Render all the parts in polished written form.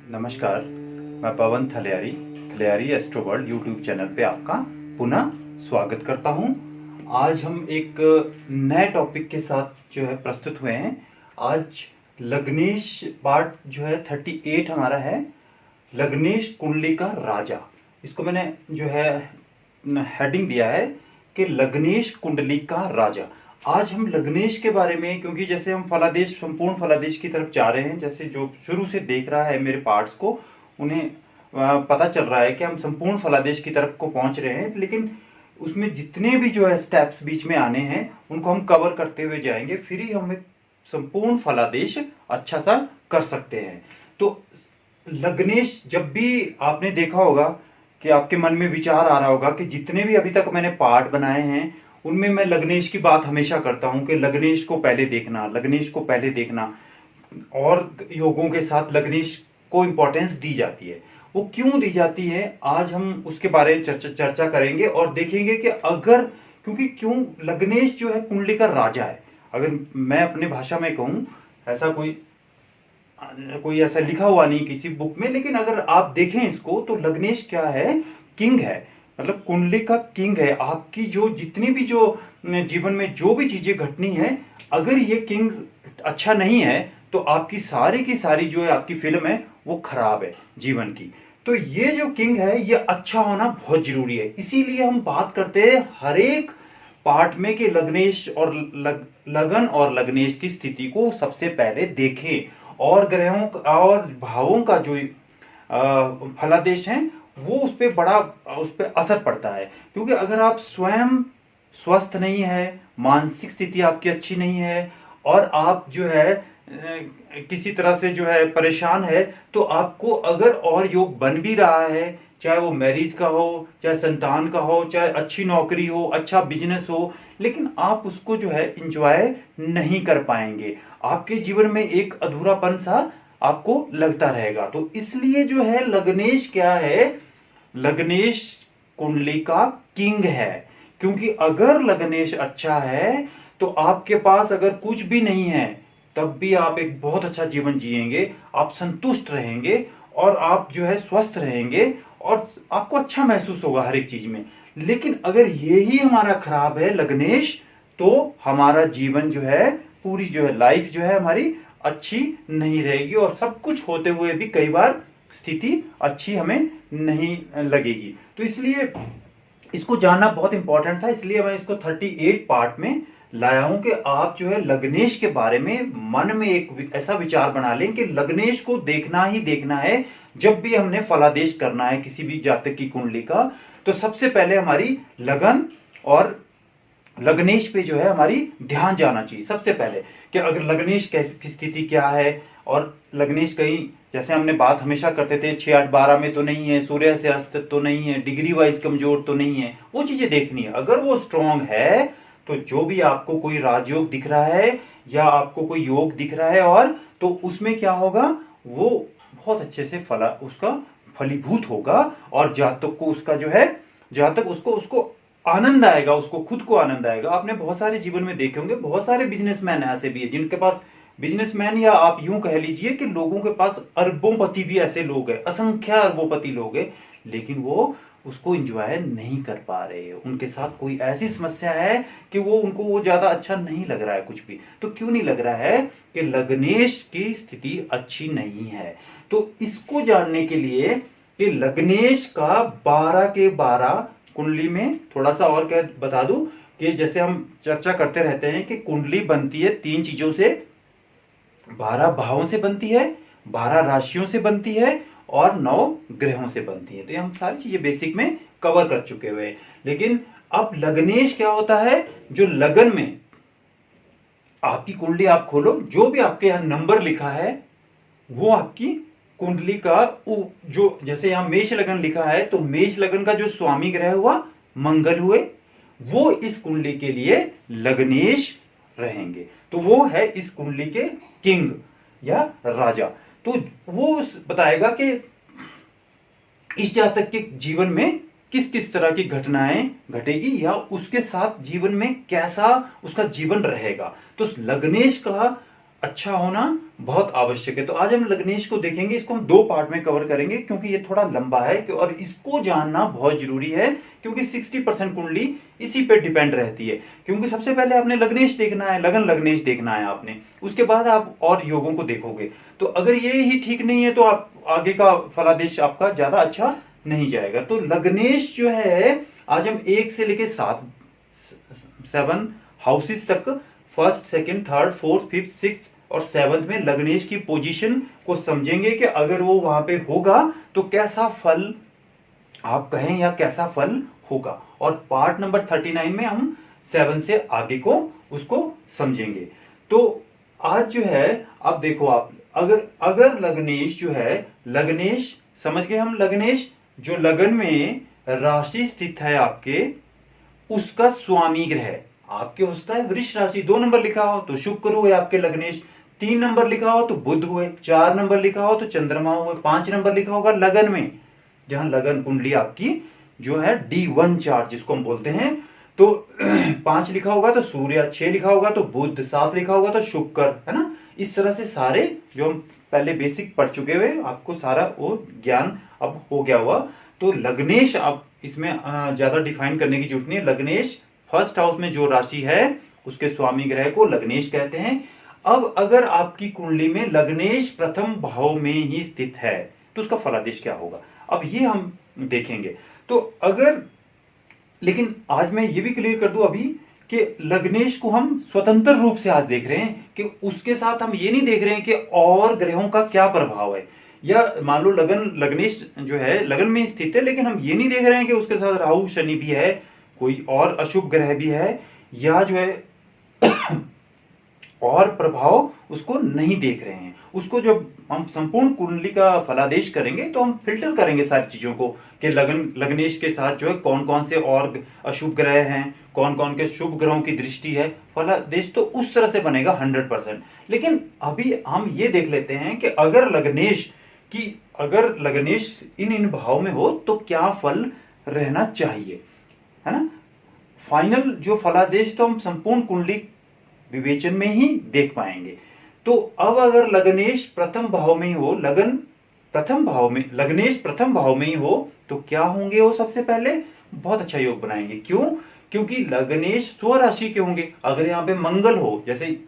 नमस्कार, मैं पवन थलियारी थलियारी astro world YouTube channel पे आपका पुनः स्वागत करता हूं। आज हम एक नए टॉपिक के साथ जो है प्रस्तुत हुए हैं। आज लग्नेश पार्ट जो है 38 हमारा है, लग्नेश कुंडली का राजा। इसको मैंने जो है हेडिंग दिया है कि लग्नेश कुंडली का राजा। आज हम लग्नेश के बारे में, क्योंकि जैसे हम फलादेश, संपूर्ण फलादेश की तरफ जा रहे हैं, जैसे जो शुरू से देख रहा है मेरे पार्ट्स को, उन्हें पता चल रहा है कि हम संपूर्ण फलादेश की तरफ को पहुंच रहे हैं। लेकिन उसमें जितने भी जो है स्टेप्स बीच में आने हैं उनको हम कवर करते हुए जाएंगे, फिर ही हम एक संपूर्ण फलादेश अच्छा सा कर सकते हैं। तो लग्नेश, जब भी आपने देखा होगा कि आपके मन में विचार आ रहा होगा कि जितने भी अभी तक मैंने पार्ट बनाए हैं उनमें मैं लग्नेश की बात हमेशा करता हूं कि लग्नेश को पहले देखना, लग्नेश को पहले देखना, और योगों के साथ लग्नेश को इंपॉर्टेंस दी जाती है। वो क्यों दी जाती है, आज हम उसके बारे में चर्चा करेंगे और देखेंगे कि क्यों लग्नेश जो है कुंडली का राजा है। अगर मैं अपने भाषा में कहूं, ऐसा कोई ऐसा लिखा हुआ नहीं किसी बुक में, लेकिन अगर आप देखें इसको तो लग्नेश क्या है, किंग है। मतलब कुंडली का किंग है। आपकी जो जितनी भी जो जीवन में जो भी चीजें घटनी है, अगर ये किंग अच्छा नहीं है तो आपकी सारी की सारी जो है आपकी फिल्म है वो खराब है जीवन की। तो ये जो किंग है ये अच्छा होना बहुत जरूरी है। इसीलिए हम बात करते हैं हर एक पार्ट में कि लग्नेश और लगन और लग्नेश की स्थिति को सबसे पहले देखें, और ग्रहों और भावों का जो फलादेश है वो उस पर असर पड़ता है। क्योंकि अगर आप स्वयं स्वस्थ नहीं है, मानसिक स्थिति आपकी अच्छी नहीं है, और आप जो है किसी तरह से जो है परेशान है, तो आपको अगर और योग बन भी रहा है, चाहे वो मैरिज का हो, चाहे संतान का हो, चाहे अच्छी नौकरी हो, अच्छा बिजनेस हो, लेकिन आप उसको जो है इंजॉय नहीं कर पाएंगे। आपके जीवन में एक अधूरापन सा आपको लगता रहेगा। तो इसलिए जो है लग्नेश क्या है, लग्नेश कुंडली का किंग है। क्योंकि अगर लग्नेश अच्छा है तो आपके पास अगर कुछ भी नहीं है तब भी आप एक बहुत अच्छा जीवन जिएंगे, आप संतुष्ट रहेंगे और आप जो है स्वस्थ रहेंगे और आपको अच्छा महसूस होगा हर एक चीज में। लेकिन अगर यही हमारा खराब है लग्नेश, तो हमारा जीवन जो है, पूरी जो है लाइफ जो है हमारी अच्छी नहीं रहेगी, और सब कुछ होते हुए भी कई बार स्थिति अच्छी हमें नहीं लगेगी। तो इसलिए इसको जानना बहुत इंपॉर्टेंट था। इसलिए मैं इसको 38 पार्ट में लाया हूं कि आप जो है लग्नेश के बारे में मन में एक ऐसा विचार बना लें कि लग्नेश को देखना ही देखना है। जब भी हमने फलादेश करना है किसी भी जातक की कुंडली का, तो सबसे पहले हमारी लगन और लग्नेश पे जो है हमारी ध्यान जाना चाहिए सबसे पहले, कि अगर लग्नेश की स्थिति क्या है, और लग्नेश कहीं, जैसे हमने बात हमेशा करते थे 6 8 12 में तो नहीं है, सूर्य से अस्त तो नहीं है, डिग्री वाइज कमजोर तो नहीं है, वो चीजें देखनी है। अगर वो स्ट्रांग है तो जो भी आपको कोई राजयोग दिख रहा है या आपको कोई योग दिख रहा है, और तो उसमें क्या होगा, वो बहुत अच्छे से उसका फलीभूत होगा, और जातक को उसका जो है, जातक उसको आनंद आएगा, उसको खुद को आनंद आएगा। आपने बहुत सारे जीवन में देखे होंगे, बहुत सारे बिजनेसमैन ऐसे भी है जिनके पास, बिजनेसमैन या आप यूं कह लीजिए कि लोगों के पास अरबोंपति भी ऐसे लोग हैं, असंख्य अरबोंपति लोग हैं, लेकिन वो उसको एंजॉय नहीं कर पा रहे। उनके साथ कोई ऐसी समस्या है कि उनको वो ज्यादा अच्छा नहीं लग रहा है कुछ भी। तो क्यों नहीं लग रहा है, कि लग्नेश की स्थिति अच्छी नहीं है। तो इसको जानने के लिए कि लग्नेश का 12 के 12 कुंडली में, थोड़ा सा और क्या बता दूं कि जैसे हम चर्चा करते रहते हैं कि कुंडली बनती है 3 चीजों से, 12 भावों से बनती है, 12 राशियों से बनती है, और 9 ग्रहों से बनती है। तो ये हम सारी चीजें बेसिक में कवर कर चुके हुए हैं। लेकिन अब लग्नेश क्या होता है, जो लगन में आपकी कुंडली आप खोलो, जो भी आपके यहां नंबर लिखा है वो आपकी कुंडली का, जो जैसे यहां मेष लगन लिखा है, तो मेष लगन का जो स्वामी ग्रह हुआ मंगल हुए, वो इस कुंडली के लिए लग्नेश रहेंगे। तो वो है इस कुंडली के किंग या राजा। तो वो बताएगा कि इस जातक के जीवन में किस किस तरह की घटनाएं घटेगी, या उसके साथ जीवन में कैसा उसका जीवन रहेगा। तो लग्नेश का अच्छा होना बहुत आवश्यक है। तो आज हम लग्नेश को देखेंगे, इसको हम दो पार्ट में कवर करेंगे क्योंकि ये थोड़ा लंबा है और इसको जानना बहुत जरूरी है क्योंकि 60% कुंडली इसी पे डिपेंड रहती है। क्योंकि सबसे पहले आपने लग्नेश देखना है, लगन लग्नेश देखना है आपने, उसके बाद आप और योगों को देखोगे। तो अगर ये ही ठीक नहीं है तो आप आगे का फलादेश आपका ज्यादा अच्छा नहीं जाएगा। तो लग्नेश जो है आज हम 1 से लेके 7 हाउसेस तक, first, second, third, fourth, fifth, six और सेवंथ में लग्नेश की पोजीशन को समझेंगे कि अगर वो वहां पे होगा तो कैसा फल आप कहें या कैसा फल होगा। और पार्ट नंबर 39 में हम 7 से आगे को उसको समझेंगे। तो आज जो है आप देखो, आप अगर लग्नेश जो है, लग्नेश समझ गए हम, लग्नेश जो लगन में राशि स्थित है आपके, उसका स्वामी ग्रह आपके होता है वृष राशि। 2 नंबर लिखा हो तो शुक्र हुए आपके लग्नेश, 3 नंबर लिखा हो तो बुध हुए, 4 नंबर लिखा हो तो चंद्रमा हुए, 5 नंबर लिखा होगा लगन में, जहां लगन कुंडली आपकी जो है D1 चार्ट जिसको हम बोलते हैं, तो 5 लिखा होगा तो सूर्य, 6 लिखा होगा तो बुध, 7 लिखा होगा तो शुक्र, है ना। इस तरह से सारे जो हम पहले बेसिक पढ़ चुके हुए, आपको सारा वो ज्ञान अब हो गया हुआ। तो लग्नेश आप इसमें ज्यादा डिफाइन करने की जरूरत नहीं है। लग्नेश फर्स्ट हाउस में जो राशि है उसके स्वामी ग्रह को लग्नेश कहते हैं। अब अगर आपकी कुंडली में लग्नेश प्रथम भाव में ही स्थित है तो उसका फलादेश क्या होगा, अब ये हम देखेंगे। तो अगर, लेकिन आज मैं ये भी क्लियर कर दूं अभी कि लग्नेश को हम स्वतंत्र रूप से आज देख रहे हैं कि उसके साथ हम ये नहीं देख रहे हैं कि और ग्रहों का क्या प्रभाव है, या मान लो लग्नेश जो है लगन में स्थित है लेकिन हम ये नहीं देख रहे हैं कि उसके साथ राहु शनि भी है, कोई और अशुभ ग्रह भी है, या जो है और प्रभाव उसको नहीं देख रहे हैं। उसको जब हम संपूर्ण कुंडली का फलादेश करेंगे तो हम फिल्टर करेंगे सारी चीजों को कि लग्नेश के साथ जो है कौन कौन से और अशुभ ग्रह हैं, कौन कौन के शुभ ग्रहों की दृष्टि है, फलादेश तो उस तरह से बनेगा 100%। लेकिन अभी हम ये देख लेते हैं कि अगर लग्नेश इन भाव में हो तो क्या फल रहना चाहिए, है ना। फाइनल जो फलादेश तो हम संपूर्ण कुंडली विवेचन में ही देख पाएंगे। तो अब अगर लग्नेश प्रथम भाव में ही हो, लग्नेश प्रथम भाव में ही हो तो क्या होंगे वो, सबसे पहले बहुत अच्छा योग बनाएंगे। क्यों? क्योंकि लग्नेश स्वराशि के होंगे। अगर यहाँ पे मंगल हो, जैसे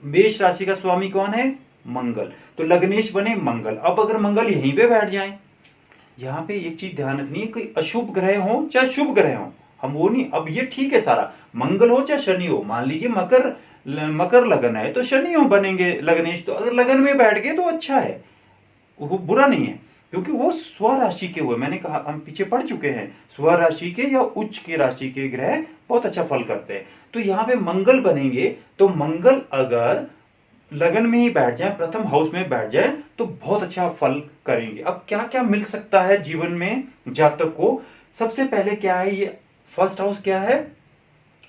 मेष राशि का स्वामी कौन है, मंगल, तो लग्नेश बने मंगल। अब अगर मंगल यहीं पे बैठ जाए, यहाँ पे एक चीज ध्यान रखनी है, कोई अशुभ ग्रह हो चाहे शुभ ग्रह हो, हम वो नहीं, अब ये ठीक है सारा, मंगल हो चाहे शनि हो, मान लीजिए मकर लगन है तो शनि हो बनेंगे लग्नेश, तो अगर लगन में बैठ गए तो अच्छा है, वो बुरा नहीं है क्योंकि वो स्वराशि के हुए। मैंने कहा, हम पीछे पढ़ चुके हैं, स्वराशि के या उच्च की राशि के ग्रह बहुत अच्छा फल करते हैं। तो यहाँ पे मंगल बनेंगे, तो मंगल अगर लगन में ही बैठ जाए, प्रथम हाउस में बैठ जाए तो बहुत अच्छा फल करेंगे। अब क्या क्या मिल सकता है जीवन में जातक को, सबसे पहले क्या है, ये फर्स्ट हाउस क्या है,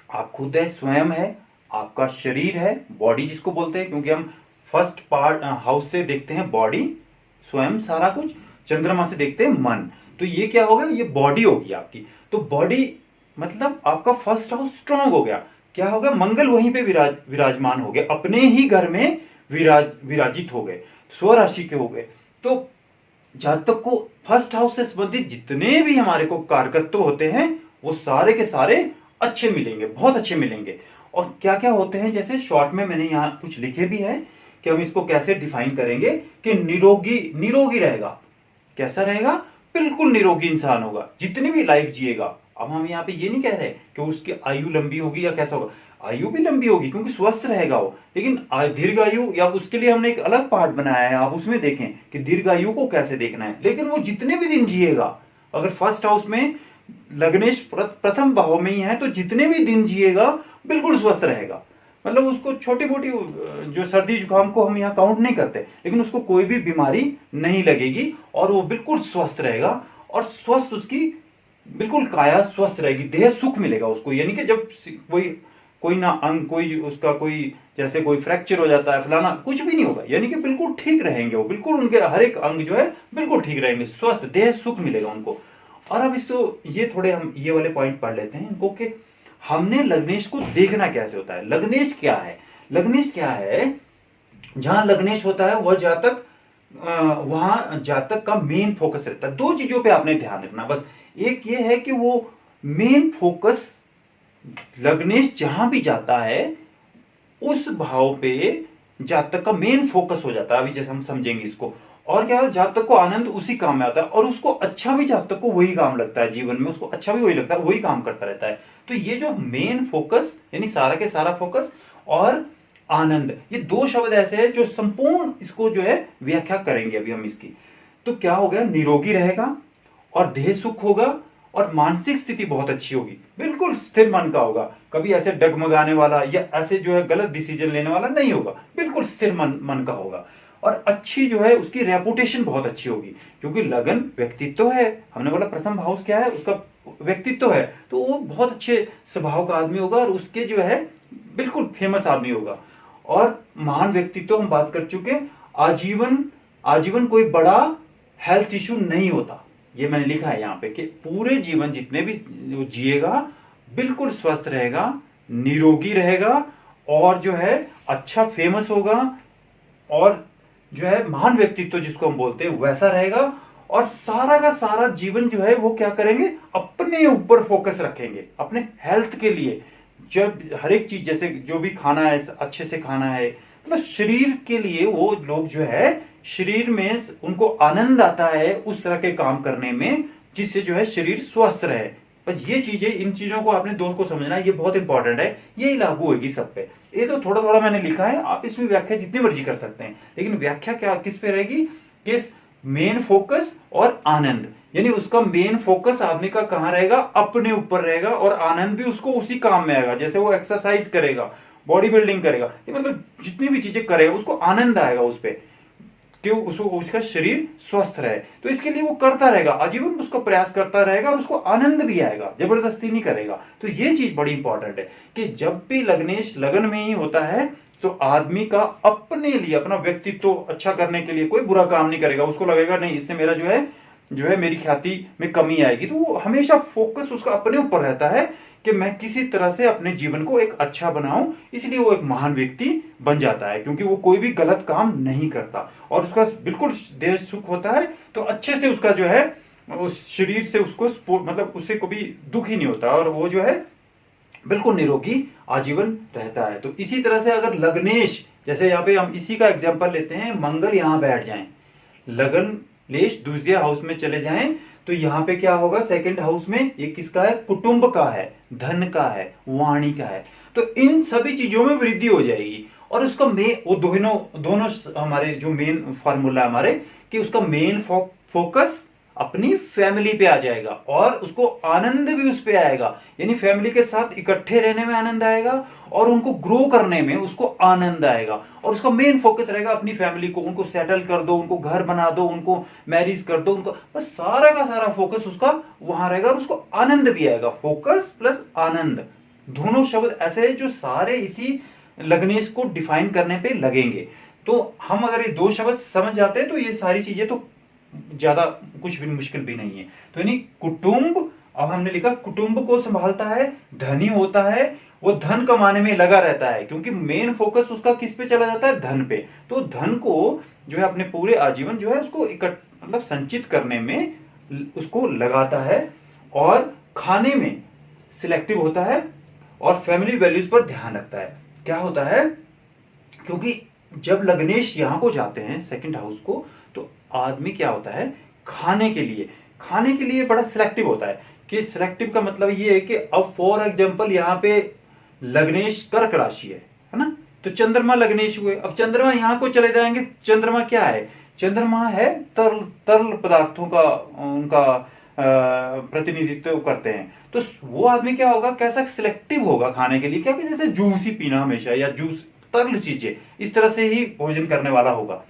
आप खुद है, स्वयं है, आपका शरीर है, बॉडी जिसको बोलते हैं, क्योंकि हम फर्स्ट पार्ट हाउस से देखते हैं बॉडी, स्वयं सारा कुछ, चंद्रमा से देखते हैं मन। तो ये क्या होगा, ये बॉडी होगी आपकी। तो बॉडी मतलब आपका फर्स्ट हाउस स्ट्रांग हो गया, क्या हो गया, मंगल वहीं पे विराजमान हो गए, अपने ही घर में विराजित हो गए, स्वराशि के हो गए। तो जातक को फर्स्ट हाउस से संबंधित जितने भी हमारे को कारकत्व होते हैं वो सारे के सारे अच्छे मिलेंगे, बहुत अच्छे मिलेंगे। और क्या क्या होते हैं, जैसे शॉर्ट में मैंने यहाँ कुछ लिखे भी हैं कि हम इसको कैसे डिफाइन करेंगे कि निरोगी रहेगा। कैसा रहेगा, बिल्कुल निरोगी इंसान होगा, जितनी भी लाइफ जिएगा। अब हम यहाँ पे ये नहीं कह रहे कि उसकी आयु लंबी होगी या कैसा होगा, आयु भी लंबी होगी क्योंकि स्वस्थ रहेगा वो, लेकिन दीर्घ आयु, या उसके लिए हमने एक अलग पार्ट बनाया है, आप उसमें देखें कि दीर्घ आयु को कैसे देखना है। लेकिन वो जितने भी दिन जिएगा, अगर फर्स्ट हाउस में लग्नेश प्रथम भाव में ही है तो जितने भी दिन जिएगा बिल्कुल स्वस्थ रहेगा। मतलब उसको छोटी मोटी जो सर्दी जुकाम को हम यहाँ काउंट नहीं करते, लेकिन उसको कोई भी बीमारी नहीं लगेगी और वो बिल्कुल स्वस्थ रहेगा। और स्वस्थ उसकी बिल्कुल काया स्वस्थ रहेगी, देह सुख मिलेगा उसको। यानी कि जब कोई ना अंग, कोई उसका कोई जैसे कोई फ्रैक्चर हो जाता है फलाना, कुछ भी नहीं होगा, यानी कि बिल्कुल ठीक रहेंगे वो, बिल्कुल उनके हर एक अंग जो है बिल्कुल ठीक रहेंगे, स्वस्थ, देह सुख मिलेगा उनको। और अब इसको ये थोड़े हम ये वाले पॉइंट पढ़ लेते हैं इनको कि हमने लग्नेश को देखना कैसे होता है। लग्नेश क्या है, लग्नेश क्या है, जहां लग्नेश होता है वह जातक वहां जातक का मेन फोकस रहता है। दो चीजों पे आपने ध्यान रखना बस। एक ये है कि वो मेन फोकस लग्नेश जहां भी जाता है उस भाव पे जातक का मेन फोकस हो जाता है। अभी जैसे हम समझेंगे इसको। और क्या, जातक को आनंद उसी काम में आता है और उसको अच्छा भी जातक को वही काम लगता है जीवन में, उसको अच्छा भी वही लगता है, वही काम करता रहता है। तो ये जो मेन फोकस यानी सारा के सारा फोकस और आनंद, ये दो शब्द ऐसे हैं जो संपूर्ण इसको जो है व्याख्या करेंगे अभी हम इसकी। तो क्या हो गया, निरोगी रहेगा और देह सुख होगा और मानसिक स्थिति बहुत अच्छी होगी, बिल्कुल स्थिर मन का होगा, कभी ऐसे डगमगाने वाला या ऐसे जो है गलत डिसीजन लेने वाला नहीं होगा, बिल्कुल स्थिर मन का होगा। और अच्छी जो है उसकी रेपुटेशन बहुत अच्छी होगी, क्योंकि लगन व्यक्तित्व है। हमने बोला प्रथम हाउस क्या है, उसका व्यक्तित्व है, तो वो बहुत अच्छे स्वभाव का आदमी होगा और उसके जो है बिल्कुल फेमस आदमी होगा। और महान व्यक्तित्व हम बात कर चुके, आजीवन आजीवन कोई बड़ा हेल्थ इशू नहीं होता। ये मैंने लिखा है यहाँ पे कि पूरे जीवन जितने भी जिएगा बिल्कुल स्वस्थ रहेगा, निरोगी रहेगा और जो है अच्छा फेमस होगा और जो है महान व्यक्तित्व जिसको हम बोलते हैं वैसा रहेगा। और सारा का सारा जीवन जो है वो क्या करेंगे, अपने ऊपर फोकस रखेंगे, अपने हेल्थ के लिए। जब हर एक चीज जैसे जो भी खाना है अच्छे से खाना है, मतलब शरीर के लिए वो लोग जो है शरीर में उनको आनंद आता है उस तरह के काम करने में जिससे जो है शरीर स्वस्थ रहे। बस ये चीजें, इन चीजों को आपने दोस्त को समझना है, ये बहुत इंपॉर्टेंट है, यही लागू होगी सब पे। ये तो थोड़ा थोड़ा मैंने लिखा है, आप इसमें व्याख्या जितनी मर्जी कर सकते हैं, लेकिन व्याख्या क्या किस पे रहेगी, किस मेन फोकस और आनंद, यानी उसका मेन फोकस आदमी का कहां रहेगा, अपने ऊपर रहेगा और आनंद भी उसको उसी काम में आएगा। जैसे वो एक्सरसाइज करेगा, बॉडी बिल्डिंग करेगा, ये मतलब जितनी भी चीजें करेगा उसको आनंद आएगा उस पर, क्यों, उसको उसका शरीर स्वस्थ रहे। तो इसके लिए वो करता रहेगा, आजीवन उसको प्रयास करता रहेगा और उसको आनंद भी आएगा, जबरदस्ती नहीं करेगा। तो ये चीज बड़ी इंपॉर्टेंट है कि जब भी लग्नेश लगन में ही होता है तो आदमी का अपने लिए, अपना व्यक्तित्व अच्छा करने के लिए कोई बुरा काम नहीं करेगा। उसको लगेगा नहीं इससे मेरा जो है मेरी ख्याति में कमी आएगी, तो वो हमेशा फोकस उसका अपने ऊपर रहता है कि मैं किसी तरह से अपने जीवन को एक अच्छा बनाऊं। इसलिए वो एक महान व्यक्ति बन जाता है, क्योंकि वो कोई भी गलत काम नहीं करता और उसका बिल्कुल देह सुख होता है। तो अच्छे से उसका जो है उस शरीर से उसको मतलब उससे कभी दुख ही नहीं होता और वो जो है बिल्कुल निरोगी आजीवन रहता है। तो इसी तरह से अगर लग्नेश, जैसे यहाँ पे हम इसी का एग्जाम्पल लेते हैं, मंगल यहाँ बैठ जाए, लगन लेश द्वितीय हाउस में चले जाएं, तो यहाँ पे क्या होगा, सेकंड हाउस में ये किसका है, कुटुंब का है, धन का है, वाणी का है। तो इन सभी चीजों में वृद्धि हो जाएगी और उसका वो दोनों हमारे जो मेन फार्मूला हमारे कि उसका मेन फोकस अपनी फैमिली पे आ जाएगा और उसको आनंद भी उस पे आएगा, यानी फैमिली के साथ इकट्ठे रहने में आनंद आएगा और उनको ग्रो करने में उसको आनंद आएगा। और उसका मेन फोकस रहेगा अपनी फैमिली को, उनको सेटल कर दो, उनको घर बना दो, उनको मैरिज कर दो, उनको बस सारा का सारा फोकस उसका वहां रहेगा और उसको आनंद भी आएगा। फोकस प्लस आनंद, दोनों शब्द ऐसे हैं जो सारे इसी लग्नेश को डिफाइन करने पे लगेंगे। तो हम अगर ये दो शब्द समझ जाते हैं तो ये सारी चीजें तो ज्यादा कुछ भी मुश्किल भी नहीं है। तो यानी कुटुंब, अब हमने लिखा कुटुंब को संभालता है, धनी होता है, वो धन कमाने में लगा रहता है, क्योंकि मेन फोकस उसका किस पे चला जाता है, धन पे। तो धन को जो है अपने पूरे आजीवन जो है उसको मतलब संचित करने में उसको लगाता है और खाने में सिलेक्टिव होता है और फैमिली वैल्यूज पर ध्यान रखता है। क्या होता है, क्योंकि जब लग्नेश यहां को जाते हैं सेकंड हाउस को, तो आदमी क्या होता है, खाने के लिए बड़ा सिलेक्टिव होता है। कि सिलेक्टिव का मतलब ये है कि अब फॉर एग्जांपल यहाँ पे लग्नेश कर्क राशि है ना, तो चंद्रमा लग्नेश हुए, अब चंद्रमा यहां को चले जाएंगे, चंद्रमा क्या है, चंद्रमा है तरल पदार्थों का, उनका प्रतिनिधित्व करते हैं। तो वो आदमी क्या होगा, कैसा सिलेक्टिव होगा खाने के लिए, क्या कि जैसे जूस ही पीना हमेशा, या जूस तरल चीजें इस तरह से ही भोजन करने वाला होगा।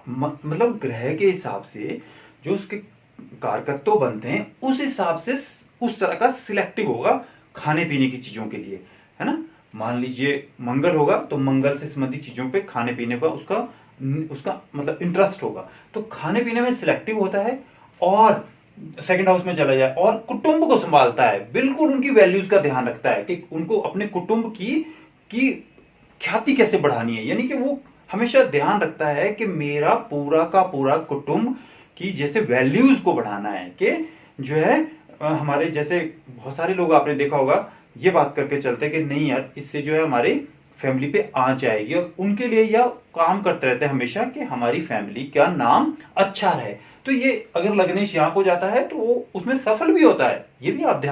मतलब ग्रह के हिसाब से जो उसके कारकत्व बनते हैं उस हिसाब से उस तरह का सिलेक्टिव होगा खाने पीने की चीजों के लिए, है ना। मान लीजिए मंगल होगा तो मंगल से संबंधित चीजों पे खाने पीने का उसका मतलब इंटरेस्ट होगा, तो खाने पीने में सिलेक्टिव होता है। और सेकंड हाउस में चला जाए और कुटुंब को संभालता है, बिल्कुल उनकी वैल्यूज का ध्यान रखता है कि उनको अपने कुटुंब की ख्याति कैसे बढ़ानी है, यानी कि वो हमेशा ध्यान रखता है कि मेरा पूरा का पूरा कुटुंब की जैसे वैल्यूज को बढ़ाना है, कि जो है हमारे जैसे बहुत सारे लोग आपने देखा होगा ये बात करके चलते कि नहीं यार इससे जो है हमारी फैमिली पे आंच आएगी, और उनके लिए यह काम करते रहते हैं हमेशा कि हमारी फैमिली का नाम अच्छा रहे। तो ये अगर लग्नेश यहाँ को जाता है तो वो उसमें सफल भी होता है। ये भी आप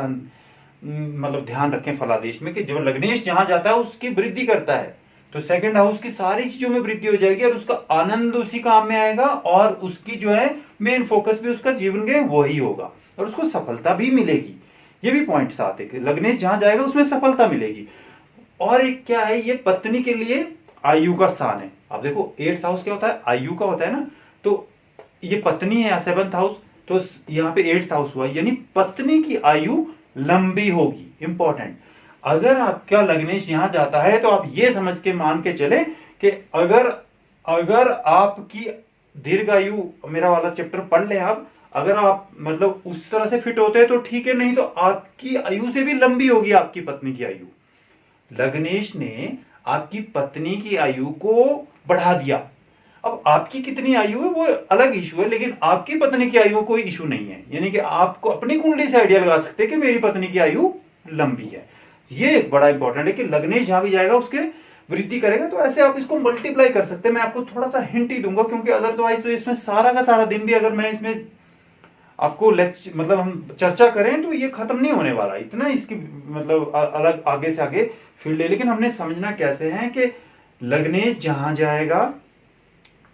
मतलब ध्यान रखें फलादेश में कि जब लग्नेश जहां जाता है उसकी वृद्धि करता है तो सेकंड हाउस की सारी चीजों में वृद्धि हो जाएगी, और उसका आनंद उसी काम में आएगा, और उसकी जो है मेन फोकस भी उसका जीवन के वही होगा, और उसको सफलता भी मिलेगी। ये भी पॉइंट्स आते हैं कि लग्नेश जहां जाएगा उसमें सफलता मिलेगी। और एक क्या है, ये पत्नी के लिए आयु का स्थान है। आप देखो 8th हाउस क्या होता है, आयु का होता है ना, तो ये पत्नी है 7th हाउस, तो यहाँ पे 8th हाउस हुआ, यानी पत्नी की आयु लंबी होगी। इंपॉर्टेंट, अगर आपका लग्नेश यहां जाता है तो आप ये समझ के मान के चले कि अगर आपकी दीर्घायु, मेरा वाला चैप्टर पढ़ ले आप, अगर आप मतलब उस तरह से फिट होते हैं तो ठीक है, नहीं तो आपकी आयु से भी लंबी होगी आपकी पत्नी की आयु। लग्नेश ने आपकी पत्नी की आयु को बढ़ा दिया। अब आपकी कितनी आयु है वो अलग इशू है, लेकिन आपकी पत्नी की आयु कोई इशू नहीं है। यानी कि आपको अपनी कुंडली से आइडिया लगा सकते हैं कि मेरी पत्नी की आयु लंबी है। ये बड़ा इंपॉर्टेंट है कि लग्नेश जहां भी जाएगा उसके वृद्धि करेगा। तो ऐसे आप इसको मल्टीप्लाई कर सकते हैं। मैं आपको थोड़ा सा हिंट ही दूंगा, क्योंकि अदरवाइज तो इसमें सारा का सारा दिन भी अगर मैं इसमें आपको लेक्चर मतलब हम चर्चा करें तो ये खत्म नहीं होने वाला, इतना इसकी मतलब अलग आगे से आगे फील्ड है। लेकिन हमने समझना कैसे है कि लग्नेश जहां जाएगा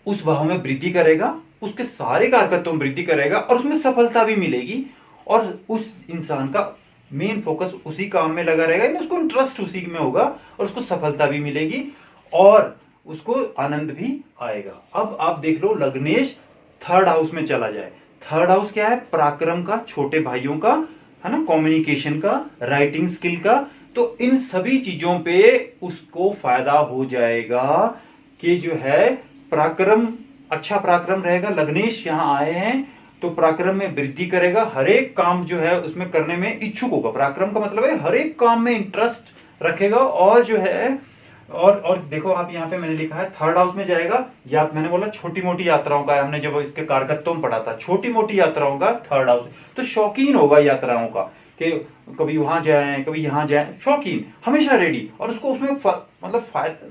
उस भाव में वृद्धि करेगा, उसके सारे कारकत्वों में वृद्धि करेगा, और उसमें सफलता भी मिलेगी, और उस इंसान का मेन फोकस उसी काम में लगा रहेगा, यानी उसको इंटरेस्ट उसी में होगा, और उसको सफलता भी मिलेगी और उसको आनंद भी आएगा। अब आप देख लो लग्नेश 3rd हाउस में चला जाए। 3rd हाउस क्या है, पराक्रम का, छोटे भाइयों का, है ना, कम्युनिकेशन का, राइटिंग स्किल का। तो इन सभी चीजों पे उसको फायदा हो जाएगा कि जो है पराक्रम, अच्छा पराक्रम रहेगा। लग्नेश यहां आए हैं तो पराक्रम में वृद्धि करेगा, हर एक काम जो है उसमें करने में इच्छुक होगा। पराक्रम का मतलब है हर एक काम में इंटरेस्ट रखेगा, और जो है और देखो आप यहाँ पे मैंने लिखा है 3rd हाउस में जाएगा, या मैंने बोला छोटी मोटी यात्राओं का, हमने जब इसके कारकत्वों में पढ़ा था, छोटी मोटी यात्राओं का 3rd हाउस, तो शौकीन होगा यात्राओं का कि कभी वहां जाए कभी यहां जाए, शौकीन, हमेशा रेडी, और उसको उसमें मतलब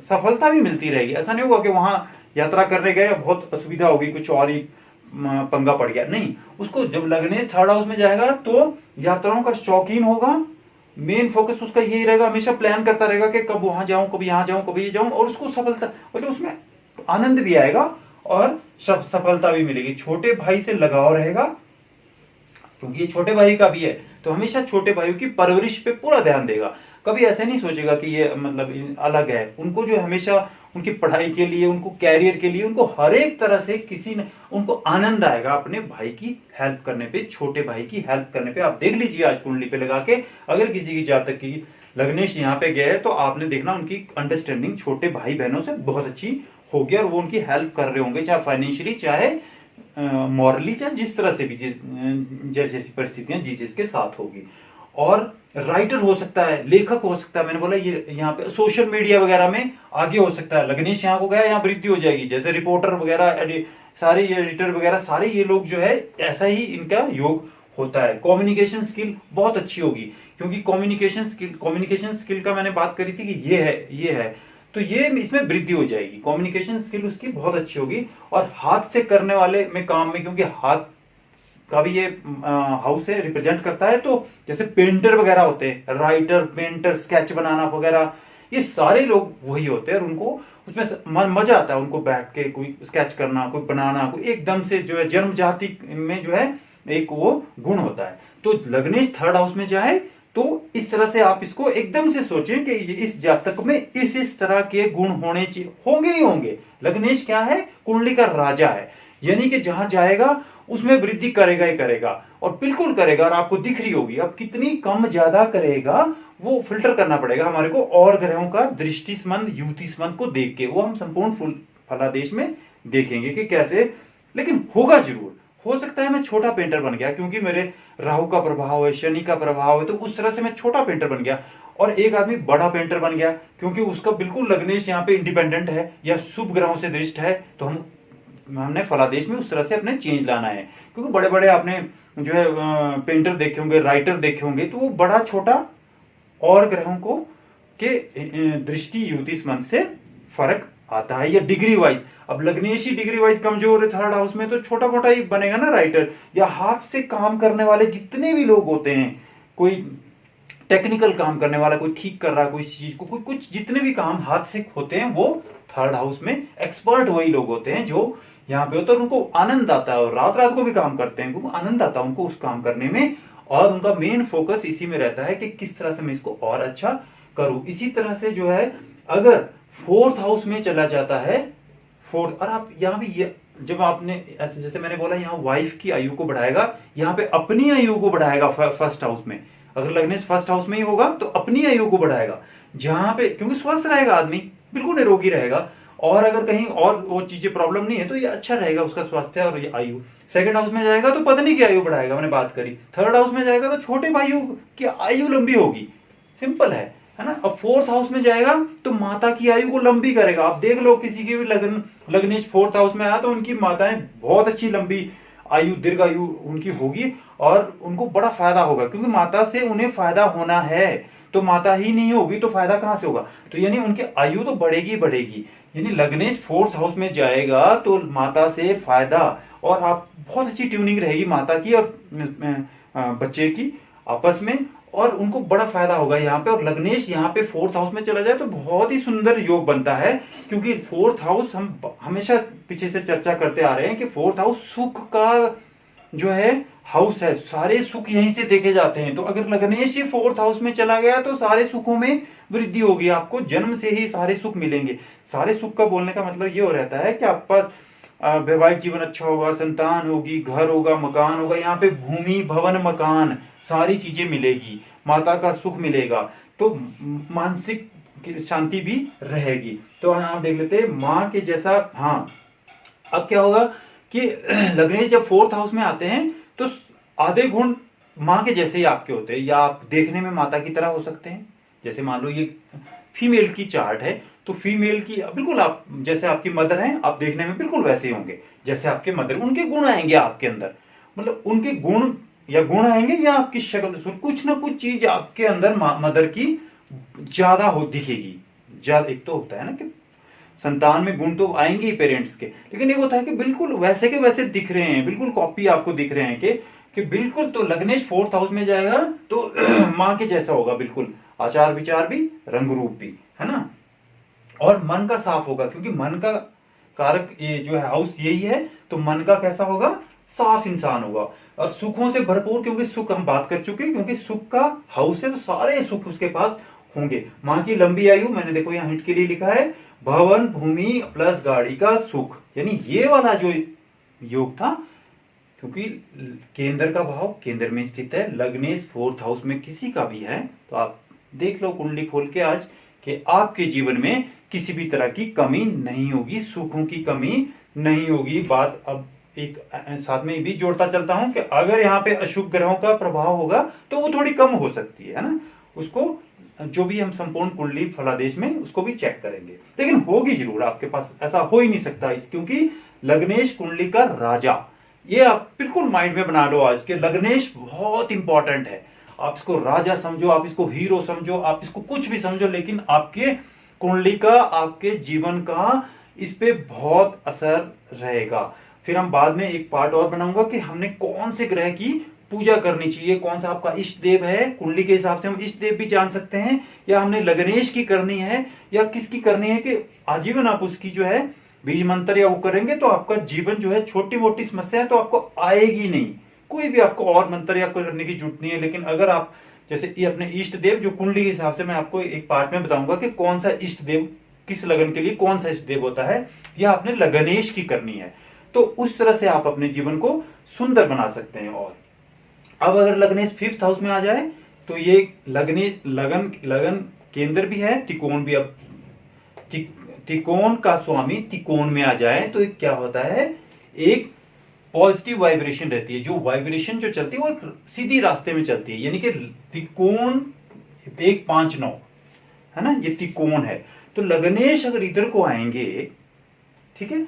सफलता भी मिलती रहेगी। ऐसा नहीं होगा कि वहां यात्रा करने गए बहुत असुविधा होगी, कुछ और ही पंगा पड़ गया, नहीं। उसको जब लग्नेश 3rd हाउस में जाएगा तो यात्राओं का शौकीन होगा, मेन फोकस उसका यही रहेगा, हमेशा प्लान करता रहेगा कि कब वहां जाऊं, कभी यहां जाऊं, कभी ये जाऊं, और उसको सफलता मतलब उसमें आनंद भी आएगा और सफलता भी मिलेगी। छोटे भाई से लगाव रहेगा, क्योंकि ये छोटे भाई का भी है, तो हमेशा छोटे भाइयों की परवरिश पे पूरा ध्यान देगा। कभी ऐसे नहीं सोचेगा कि ये मतलब अलग है। उनको जो हमेशा उनकी पढ़ाई के लिए, उनको कैरियर के लिए, उनको हर एक तरह से किसी ने उनको आनंद आएगा अपने भाई की हेल्प करने पे, छोटे भाई की हेल्प करने पे। आप देख लीजिए आज कुंडली पे लगा के, अगर किसी की जातक की लग्नेश यहाँ पे गए है तो आपने देखना उनकी अंडरस्टैंडिंग छोटे भाई बहनों से बहुत अच्छी होगी, और वो उनकी हेल्प कर रहे होंगे, चाहे फाइनेंशियली, चाहे मॉरली, चाहे जिस तरह से भी, जैसी परिस्थितियां जिसके साथ होगी। और राइटर हो सकता है, लेखक हो सकता है, मैंने बोला ये यहाँ पे सोशल मीडिया वगैरह में आगे हो सकता है। लग्नेश यहाँ को गया, यहाँ वृद्धि हो जाएगी, जैसे रिपोर्टर वगैरह, सारे ये एडिटर वगैरह, सारे ये लोग जो है ऐसा ही इनका योग होता है। कम्युनिकेशन स्किल बहुत अच्छी होगी, क्योंकि कम्युनिकेशन स्किल का मैंने बात करी थी कि ये है, तो ये इसमें वृद्धि हो जाएगी। कम्युनिकेशन स्किल उसकी बहुत अच्छी होगी। और हाथ से करने वाले में काम में, क्योंकि हाथ का भी ये हाउस से रिप्रेजेंट करता है, तो जैसे पेंटर वगैरह होते हैं, राइटर, पेंटर, स्केच बनाना वगैरह, ये सारे लोग वही होते हैं, और उनको उसमें मजा आता है, उनको बैठ के कोई स्केच करना, कोई बनाना, कोई एकदम से जो है जन्म जाति में जो है एक वो गुण होता है। तो लग्नेश 3rd हाउस में जाए तो इस तरह से आप इसको एकदम से सोचें कि इस जातक में इस तरह के गुण होने चाहिए, होंगे ही होंगे। लग्नेश क्या है, कुंडली का राजा है, यानी कि जहां जाएगा उसमें वृद्धि करेगा ही करेगा, और बिल्कुल करेगा, और आपको दिख रही होगी। अब कितनी कम ज्यादा करेगा वो फिल्टर करना पड़ेगा हमारे को, और ग्रहों का दृष्टि संबंध, युति संबंध को देख के, वो हम संपूर्ण फलादेश में देखेंगे कि कैसे। लेकिन होगा जरूर। हो सकता है मैं छोटा पेंटर बन गया, क्योंकि मेरे राहु का प्रभाव है, शनि का प्रभाव है, तो उस तरह से मैं छोटा पेंटर बन गया, और एक आदमी बड़ा पेंटर बन गया क्योंकि उसका बिल्कुल लग्नेश यहाँ पे इंडिपेंडेंट है या शुभ ग्रहों से दृष्ट है, तो हमने फलादेश में उस तरह से अपने चेंज लाना है। क्योंकि बड़े बड़े आपने जो है पेंटर देखे होंगे, राइटर देखे होंगे, तो वो बड़ा छोटा और ग्रहों को के दृष्टि युतिस मंथ से फर्क आता है, या डिग्री वाइज। अब लग्नेश ही डिग्री वाइज कमजोर है थर्ड हाउस में, तो छोटा मोटा ही बनेगा ना राइटर, या हाथ से काम करने वाले जितने भी लोग होते हैं, कोई टेक्निकल काम करने वाला, कोई ठीक कर रहा है कोई चीज को, कोई कुछ जितने भी काम हाथ से होते हैं वो थर्ड हाउस में एक्सपर्ट वही लोग होते हैं जो यहाँ पे होते हैं, उनको आनंद आता है और रात रात को भी काम करते हैं क्योंकि आनंद आता है उनको उस काम करने में, और उनका मेन फोकस इसी में रहता है कि किस तरह से मैं इसको और अच्छा करूं। इसी तरह से जो है अगर फोर्थ हाउस में चला जाता है फोर्थ, और आप यहाँ भी ये जब आपने ऐसे जैसे मैंने बोला यहाँ वाइफ की आयु को बढ़ाएगा, यहाँ पे अपनी आयु को बढ़ाएगा फर्स्ट हाउस में। अगर लग्नेश फर्स्ट हाउस में ही होगा तो अपनी आयु को बढ़ाएगा, जहां पे क्योंकि स्वस्थ रहेगा आदमी, बिल्कुल निरोगी रहेगा, और अगर कहीं और वो चीजें प्रॉब्लम नहीं है तो ये अच्छा रहेगा उसका स्वास्थ्य और ये आयु। सेकंड हाउस में जाएगा तो पत्नी की आयु बढ़ाएगा, मैंने बात करी। थर्ड हाउस में जाएगा तो छोटे भाइयों की आयु लंबी होगी, सिंपल है ना। अब फोर्थ हाउस में जाएगा तो माता की आयु को लंबी करेगा। आप देख लो किसी की भी लग्नेश फोर्थ हाउस में आया तो उनकी माताएं बहुत अच्छी लंबी आयु, दीर्घ आयु उनकी होगी और उनको बड़ा फायदा होगा, क्योंकि माता से उन्हें फायदा होना है, तो माता ही नहीं होगी तो फायदा कहां से होगा। तो यानी उनकी आयु तो बढ़ेगी बढ़ेगी, यानी लग्नेश फोर्थ हाउस में जाएगा तो माता से फायदा, और आप बहुत अच्छी ट्यूनिंग रहेगी माता की और बच्चे की आपस में, और उनको बड़ा फायदा होगा यहाँ पे। और लग्नेश यहाँ पे फोर्थ हाउस में चला जाए तो बहुत ही सुंदर योग बनता है, क्योंकि फोर्थ हाउस हम हमेशा पीछे से चर्चा करते आ रहे हैं कि फोर्थ हाउस सुख का जो है हाउस है, सारे सुख यहीं से देखे जाते हैं। तो अगर लग्नेश ही फोर्थ हाउस में चला गया तो सारे सुखों में वृद्धि होगी, आपको जन्म से ही सारे सुख मिलेंगे। सारे सुख का बोलने का मतलब ये हो रहता है कि आपके पास वैवाहिक जीवन अच्छा होगा, संतान होगी, घर होगा, मकान होगा, यहाँ पे भूमि भवन मकान सारी चीजें मिलेगी, माता का सुख मिलेगा, तो मानसिक शांति भी रहेगी। तो हम देख लेते हैं माँ के जैसा। हाँ, अब क्या होगा कि लग्नेश जब फोर्थ हाउस में आते हैं तो आधे गुण माँ के जैसे ही आपके होते हैं, या आप देखने में माता की तरह हो सकते हैं। जैसे मान लो ये फीमेल की चार्ट है तो फीमेल की बिल्कुल आप जैसे आपकी मदर हैं, आप देखने में बिल्कुल वैसे ही होंगे जैसे आपके मदर, उनके गुण आएंगे आपके अंदर, मतलब उनके गुण या गुण आएंगे या आपकी शक्ल, कुछ ना कुछ चीज आपके अंदर मदर की ज्यादा हो दिखेगी। ज्यादा एक तो होता है ना कि संतान में गुण तो आएंगे ही पेरेंट्स के, लेकिन एक होता है कि बिल्कुल वैसे के वैसे दिख रहे हैं, बिल्कुल कॉपी आपको दिख रहे हैं कि बिल्कुल। तो लग्नेश फोर्थ हाउस में जाएगा तो माँ के जैसा होगा, बिल्कुल आचार विचार भी, रंग रूप भी, है ना। और मन का साफ होगा, क्योंकि मन का कारक ये जो है हाउस यही है, तो मन का कैसा होगा, साफ इंसान होगा। और सुखों से भरपूर, क्योंकि सुख हम बात कर चुके हैं, क्योंकि सुख का हाउस है तो सारे सुख उसके पास होंगे। माँ की लंबी आयु, मैंने देखो यहाँ हिंट के लिए लिखा है भवन भूमि प्लस गाड़ी का सुख, यानी ये वाला जो योग था, क्योंकि केंद्र का भाव केंद्र में स्थित है। लग्नेश फोर्थ हाउस में किसी का भी है तो आप देख लो कुंडली खोल के आज कि आपके जीवन में किसी भी तरह की कमी नहीं होगी, सुखों की कमी नहीं होगी। बात अब एक साथ में भी जोड़ता चलता हूं कि अगर यहाँ पे अशुभ ग्रहों का प्रभाव होगा तो वो थोड़ी कम हो सकती है ना, उसको जो भी हम संपूर्ण कुंडली फलादेश में उसको भी चेक करेंगे, लेकिन होगी जरूर आपके पास, ऐसा हो ही नहीं सकता क्योंकि लग्नेश कुंडली का राजा, ये आप बिल्कुल माइंड में बना लो आज के लग्नेश बहुत इंपॉर्टेंट है। आप इसको राजा समझो, आप इसको हीरो समझो, आप इसको कुछ भी समझो, लेकिन आपके कुंडली का, आपके जीवन का इस पे बहुत असर रहेगा। फिर हम बाद में एक पार्ट और बनाऊंगा कि हमने कौन से ग्रह की पूजा करनी चाहिए, कौन सा आपका इष्ट देव है। कुंडली के हिसाब से हम इष्ट देव भी जान सकते हैं, या हमने लग्नेश की करनी है या किसकी करनी है, कि आजीवन आप उसकी जो है बीज मंत्र या वो करेंगे तो आपका जीवन जो है, छोटी मोटी समस्या है तो आपको आएगी नहीं, कोई भी आपको और मंत्र या करने की जरूरत नहीं है। लेकिन अगर आप जैसे ये अपने इष्ट देव जो कुंडली के हिसाब से मैं आपको एक पार्ट में बताऊंगा कि कौन सा इष्ट देव किस लगन के लिए कौन सा इष्ट देव होता है, या आपने लग्नेश की करनी है, तो उस तरह से आप अपने जीवन को सुंदर बना सकते हैं। और अब अगर लग्नेश फिफ्थ हाउस में आ जाए तो ये लगन केंद्र भी है, त्रिकोण भी। अब त्रिकोण का स्वामी त्रिकोण में आ जाए तो क्या होता है, एक पॉजिटिव वाइब्रेशन रहती है, जो वाइब्रेशन जो चलती है वो एक सीधी रास्ते में चलती है, यानी कि त्रिकोण 1 5 9 है ना, ये त्रिकोण है। तो लग्नेश अगर इधर को आएंगे, ठीक है,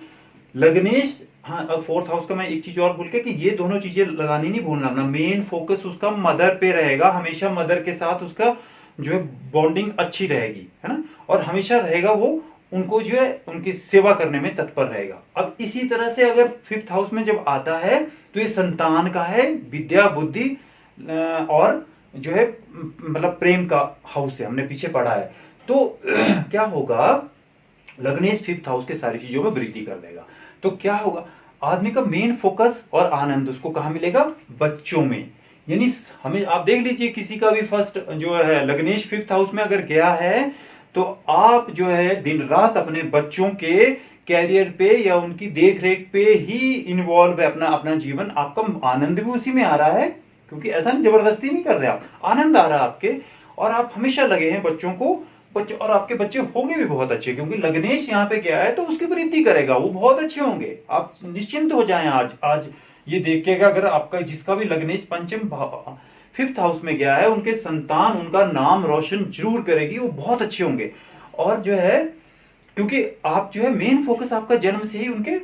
लग्नेश, हाँ अब 4th हाउस का मैं एक चीज और भूल गया कि ये दोनों चीजें लगानी नहीं भूलना अपना। मेन फोकस उसका मदर पे रहेगा, हमेशा मदर के साथ उसका जो है बॉन्डिंग अच्छी रहेगी, है ना, और हमेशा रहेगा वो उनको जो है उनकी सेवा करने में तत्पर रहेगा। अब इसी तरह से अगर 5th हाउस में जब आता है तो ये संतान का है, विद्या बुद्धि और जो है मतलब प्रेम का हाउस है, हमने पीछे पढ़ा है। तो क्या होगा, लग्नेश 5th हाउस के सारी चीजों में वृद्धि कर देगा। तो क्या होगा, आदमी का मेन फोकस और आनंद उसको कहां मिलेगा, बच्चों में। यानी हमें आप देख लीजिए किसी का भी फर्स्ट जो है लग्नेश 5th हाउस में अगर गया है तो आप जो है दिन रात अपने बच्चों के कैरियर पे या उनकी देख रेख पे ही इन्वॉल्व है, अपना अपना जीवन, आपका आनंद भी उसी में आ रहा है, क्योंकि ऐसा नहीं जबरदस्ती नहीं कर रहे आप, आनंद आ रहा है आपके, और आप हमेशा लगे हैं बच्चों को, बच्चे, और आपके बच्चे होंगे भी बहुत अच्छे, क्योंकि लग्नेश यहाँ पे गया है तो उसकी वृद्धि करेगा, वो बहुत अच्छे होंगे, आप निश्चिंत हो जाएं। आज ये देखिएगा, अगर आपका जिसका भी लग्नेश पंचम 5th हाउस में गया है, उनके संतान उनका नाम रोशन जरूर करेगी, वो बहुत अच्छे होंगे। और जो है क्योंकि आप जो है मेन फोकस आपका जन्म से ही उनके